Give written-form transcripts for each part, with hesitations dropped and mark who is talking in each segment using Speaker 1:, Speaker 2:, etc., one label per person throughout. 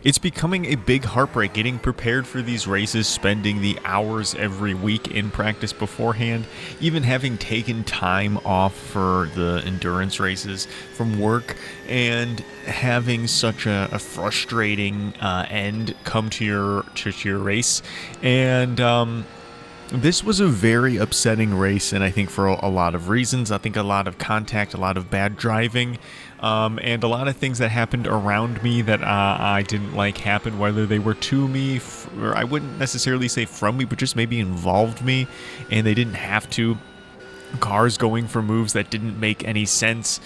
Speaker 1: It's becoming a big heartbreak getting prepared for these races, spending the hours every week in practice beforehand, even having taken time off for the endurance races from work, and having such a frustrating end come to your race. And this was a very upsetting race, and I think for a lot of reasons. I think a lot of contact, a lot of bad driving, and a lot of things that happened around me that I didn't like happen, whether they were to me, or I wouldn't necessarily say from me, but just maybe involved me, and they didn't have to. Cars going for moves that didn't make any sense,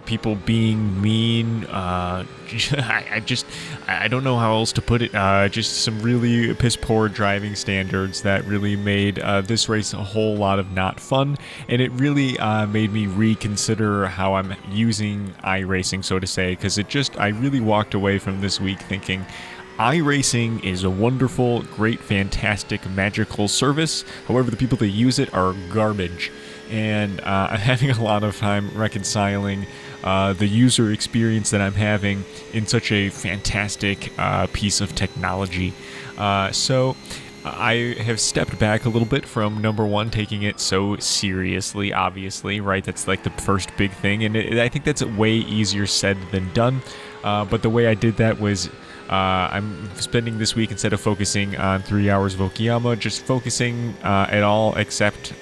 Speaker 1: people being mean, I don't know how else to put it, just some really piss poor driving standards that really made this race a whole lot of not fun, and it really made me reconsider how I'm using iRacing, so to say, because I really walked away from this week thinking, iRacing is a wonderful, great, fantastic, magical service. However, the people that use it are garbage. And I'm having a lot of time reconciling the user experience that I'm having in such a fantastic piece of technology. So I have stepped back a little bit from number one, taking it so seriously, obviously, right? That's like the first big thing. And I think that's way easier said than done. But the way I did that was I'm spending this week, instead of focusing on 3 hours of Okayama, just focusing at all except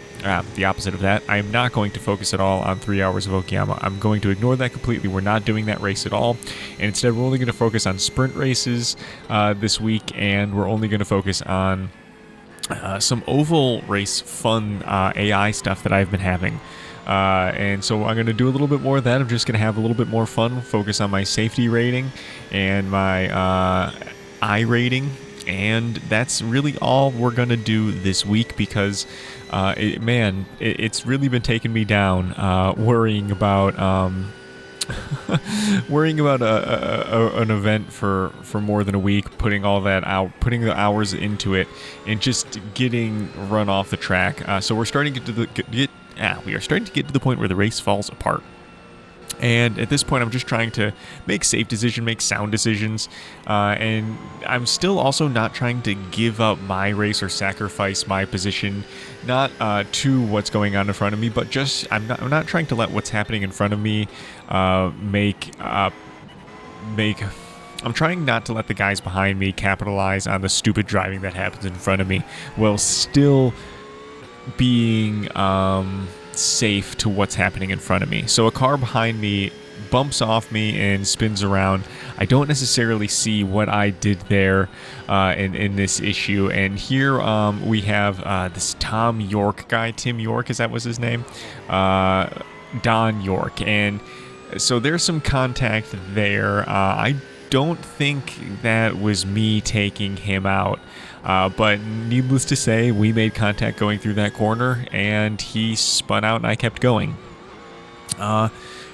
Speaker 1: the opposite of that. I am not going to focus at all on 3 hours of Okayama. I'm going to ignore that completely. We're not doing that race at all. And instead, we're only going to focus on sprint races this week, and we're only going to focus on some oval race fun AI stuff that I've been having. And so I'm going to do a little bit more of that. I'm just going to have a little bit more fun, focus on my safety rating and my I rating. And that's really all we're going to do this week, because, it's really been taking me down, worrying about an event for more than a week, putting all that out, putting the hours into it, and just getting run off the track. So we're starting to we are starting to get to the point where the race falls apart. And at this point, I'm just trying to make safe decisions, make sound decisions, and I'm still also not trying to give up my race or sacrifice my position, not to what's going on in front of me, but just I'm not trying to let what's happening in front of me make. I'm trying not to let the guys behind me capitalize on the stupid driving that happens in front of me, while still being safe to what's happening in front of me. So a car behind me bumps off me and spins around. I don't necessarily see what I did there in this issue. And here we have this Tim York, is that was his name? Don York. And so there's some contact there. I don't think that was me taking him out. But needless to say, we made contact going through that corner, and he spun out, and I kept going.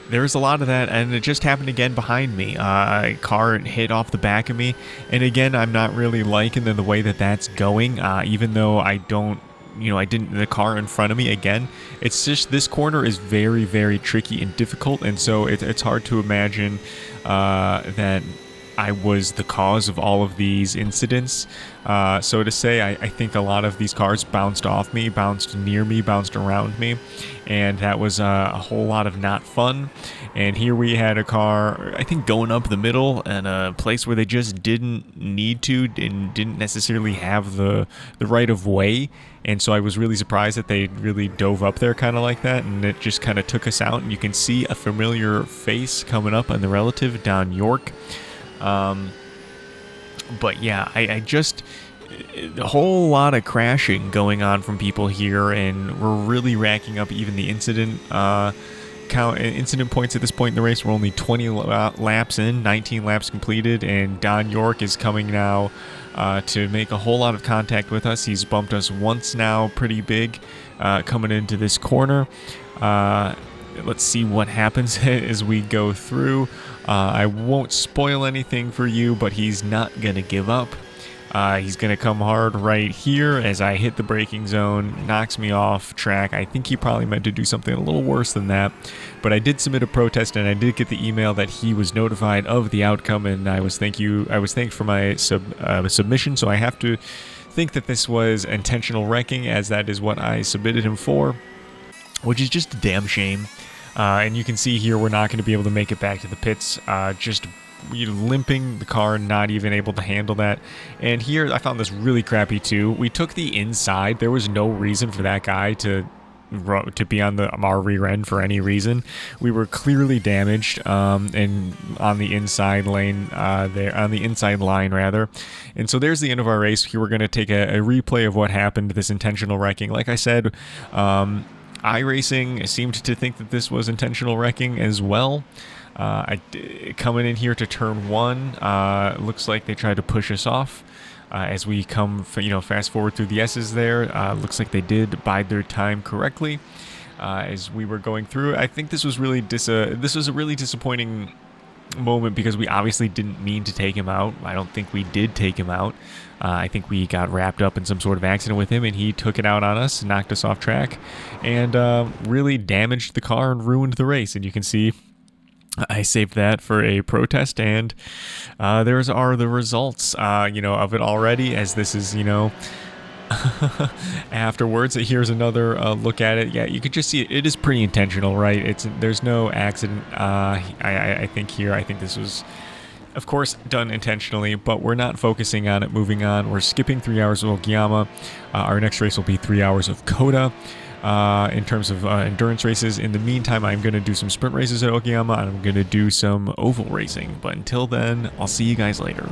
Speaker 1: There's a lot of that, and it just happened again behind me. A car hit off the back of me, and again, I'm not really liking the way that that's going, even though I didn't, the car in front of me, again, it's just, this corner is very, very tricky and difficult, and so it's hard to imagine that I was the cause of all of these incidents. So to say, I think a lot of these cars bounced off me, bounced near me, bounced around me, and that was a whole lot of not fun. And here we had a car, I think, going up the middle in a place where they just didn't need to and didn't necessarily have the right of way. And so I was really surprised that they really dove up there kind of like that, and it just kind of took us out. And you can see a familiar face coming up on the relative, Don York. But yeah, I just, a whole lot of crashing going on from people here, and we're really racking up even the incident points at this point in the race. We're only 20 laps in, 19 laps completed, and Don York is coming now to make a whole lot of contact with us. He's bumped us once now, pretty big, coming into this corner. Let's see what happens as we go through. I won't spoil anything for you, but he's not going to give up. He's going to come hard right here as I hit the braking zone, knocks me off track. I think he probably meant to do something a little worse than that, but I did submit a protest, and I did get the email that he was notified of the outcome, and I was thanked for my submission, so I have to think that this was intentional wrecking, as that is what I submitted him for, which is just a damn shame. And you can see here we're not going to be able to make it back to the pits, just limping the car, not even able to handle that. And here I found this really crappy too. We took the inside. There was no reason for that guy to be on our rear end for any reason. We were clearly damaged, and on the inside lane on the inside line rather. And so there's the end of our race. Here we're going to take a replay of what happened, this intentional wrecking. Like I said, iRacing seemed to think that this was intentional wrecking as well. Coming in here to turn 1, looks like they tried to push us off. As we come, fast forward through the S's there, looks like they did bide their time correctly. As we were going through, I think this was really this was a really disappointing moment, because we obviously didn't mean to take him out. I don't think we did take him out. I think we got wrapped up in some sort of accident with him, and he took it out on us, knocked us off track, and really damaged the car and ruined the race. And you can see I saved that for a protest, and there's the results, of it already, as this is, afterwards. Here's another look at it. Yeah, you could just see it is pretty intentional, right? There's no accident. I think this was, of course, done intentionally, but we're not focusing on it. Moving on, we're skipping 3 hours of Okayama. Our next race will be 3 hours of Coda. In terms of endurance races. In the meantime, I'm going to do some sprint races at Okayama, and I'm going to do some oval racing. But until then, I'll see you guys later.